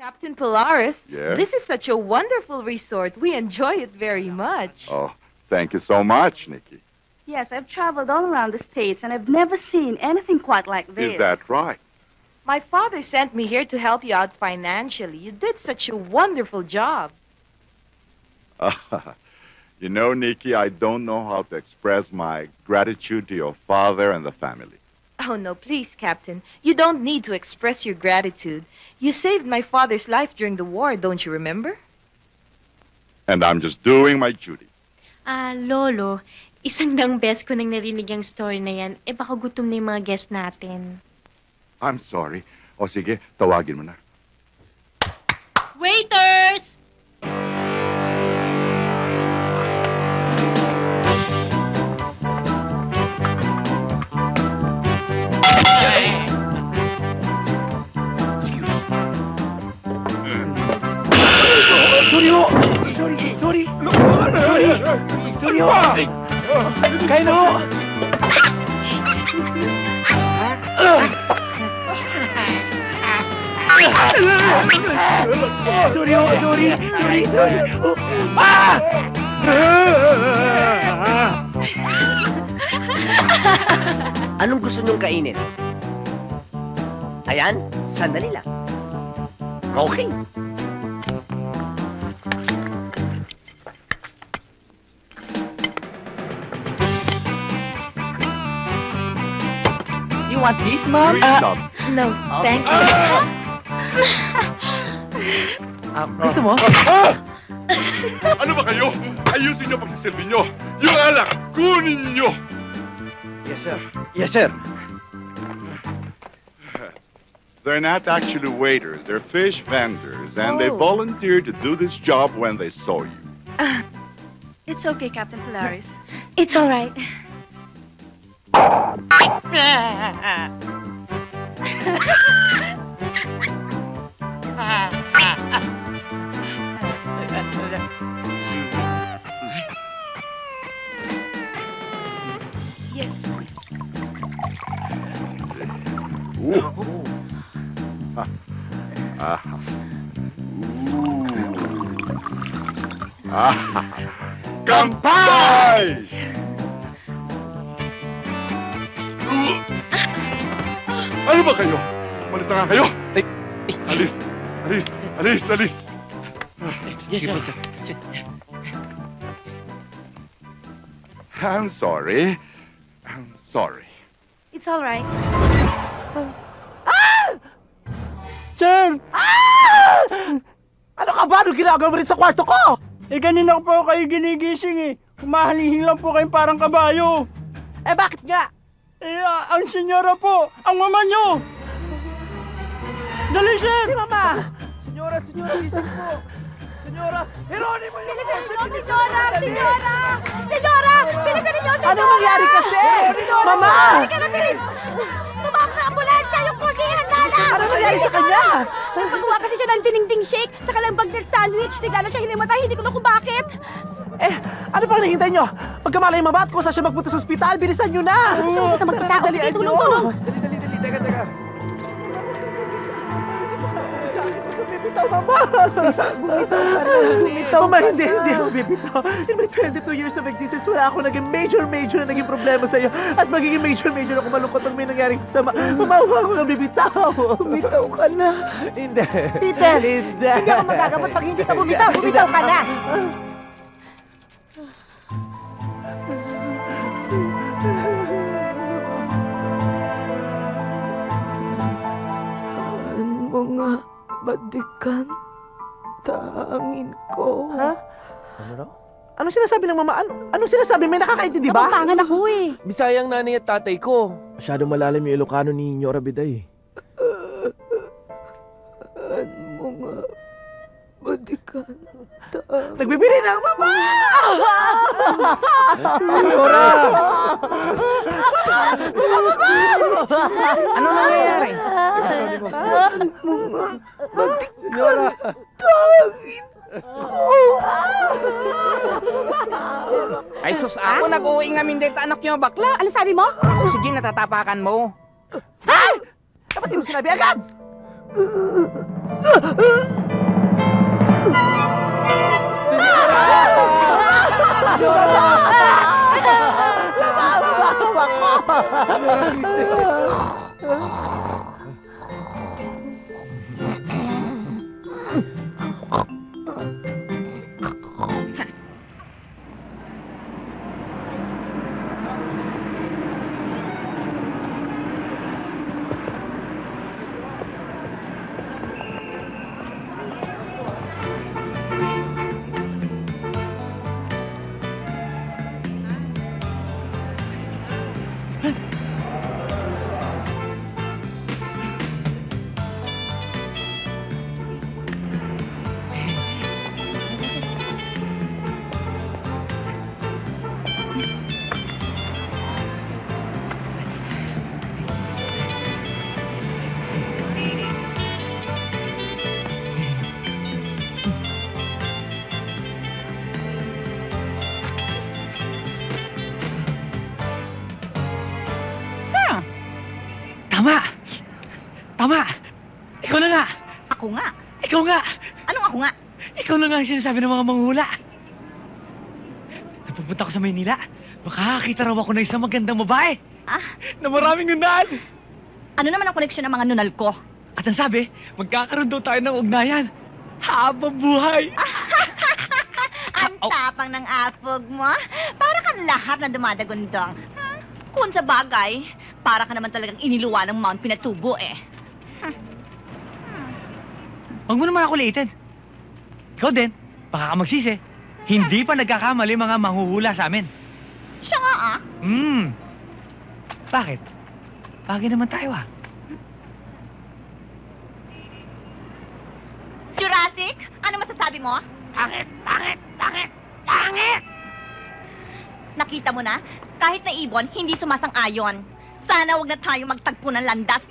Captain Polaris, Yes? this is such a wonderful resort. We enjoy it very much. Oh, thank you so much, Nikki. Yes, I've traveled all around the States, and I've never seen anything quite like this. Is that right? My father sent me here to help you out financially. You did such a wonderful job. You know, Nikki, I don't know how to express my gratitude to your father and the family. Oh, no, please, Captain. You don't need to express your gratitude. You saved my father's life during the war, don't you remember? And I'm just doing my duty. Lolo, isang dang best ko nang narinig ang story na yan. Baka gutom na yung mga guest natin. I'm sorry. O sige, tawagin mo na. Waiters! Sorry ho! Sorry! Sorry ho! Kain ho! Sorry ho! Sorry! Oh. Ah! Anong gusto niyong kainin? Ayan, sandali lang. Okay. You want this, ma'am? Stop. No, thank you. Gusto mo? Ano ba kayo? Ayusin niyo pagsisilbi niyo. Yung alak, kunin niyo. Yes, sir. Yes, sir. They're not actually waiters. They're fish vendors. And they Oh. volunteered to do this job when they saw you. It's okay, Captain Polaris. It's all right. Yes. Ah. Ah. Kampay! Ano ba kayo? Malis na nga kayo! Alis! Alis! Alis! Alis! Yes, sir. I'm sorry. I'm sorry. It's all right. Sir! Ano ka ba? Ano ginagawa mo rin sa kwarto ko? Kanina ko po kayo ginigising eh. Humahalihing lang po kayong parang kabayo. Bakit nga? Ang senyora po, ang mama nyo! Dali, sir! Si mama! Senyora, isip po! Senyora, Heronimo yung... Bilisan ninyo, senyora! Senyora! Bilisan ninyo, senyora! Ano nangyari kasi? Mama! Halika na, bilis! Tumawag na ambulansya! Yung kurdihan na! Ano nangyari sa kanya? Nagpagawa kasi siya ng dinding shake sa kalambag ng sandwich. Bigla na siya hinimatay. Hindi ko na kung bakit. Ano pang nahihintay nyo? Pagkamalay mabat ko sa siya magpunta sa ospital, bilisan nyo na! Siya huwag na mag-isa. O sige, tulong-tulong. Dali, teka. Bumitaw, mama! Bumitaw. Mama, hindi ako bibitaw. In my 22 years of existence, wala ako naging major na naging problema sa'yo. At magiging major ako malungkot ang may nangyaring sama. Mama, huwag ko na bibitaw. Bumitaw ka na. Hindi. Peter, Hindi ako magagamot pag hindi ka bumitaw. Bumitaw ka na. Mga badikan, tangin ko. Ha? Ano raw? Ano sinasabi ng mama? Ano sinasabi? May nakakaintindi ba? Kapampangan ako eh. Bisayang nanay at tatay ko. Masyadong malalim yung Ilocano ni Nyora Biday. Mga badikan, tangin. Nagbibiri na ang mama! Senyora! Ano nangyayari? Mga badikan, Senyora! tangin. Ay sus, ako nag-uwi nga mindeta anak nyo, bakla. Ano sabi mo? O sige, natatapakan mo. Dapat di mo sinabi agad! Tama! Tama! Ikaw na nga! Ako nga. Ikaw nga! Anong ako nga? Ikaw na nga ang sinasabi ng mga manghula. Napupunta ko sa Maynila. Makakakita raw ako ng isang magandang babae. Ah? Na maraming nunal. Ano naman ang koleksyon ng mga nunal ko? At ang sabi, magkakaroon daw tayo ng ugnayan. Habang buhay. Ang tapang ng apog mo. Para kang lahat na dumadagundong. Kung sa bagay, para ka naman talagang iniluwa ng Mount Pinatubo eh. Huwag mo naman ako liitin. Ikaw din, baka ka magsisi. Hindi pa nagkakamali mga manghuhula sa amin. Siya nga ah. Bakit? Bagay naman tayo ah. Jurassic, ano masasabi mo? Pangit! Pangit! Pangit! Pangit! Nakita mo na? Kahit na ibon, hindi sumasang-ayon. Sana wag na tayo magtagpo ng landas.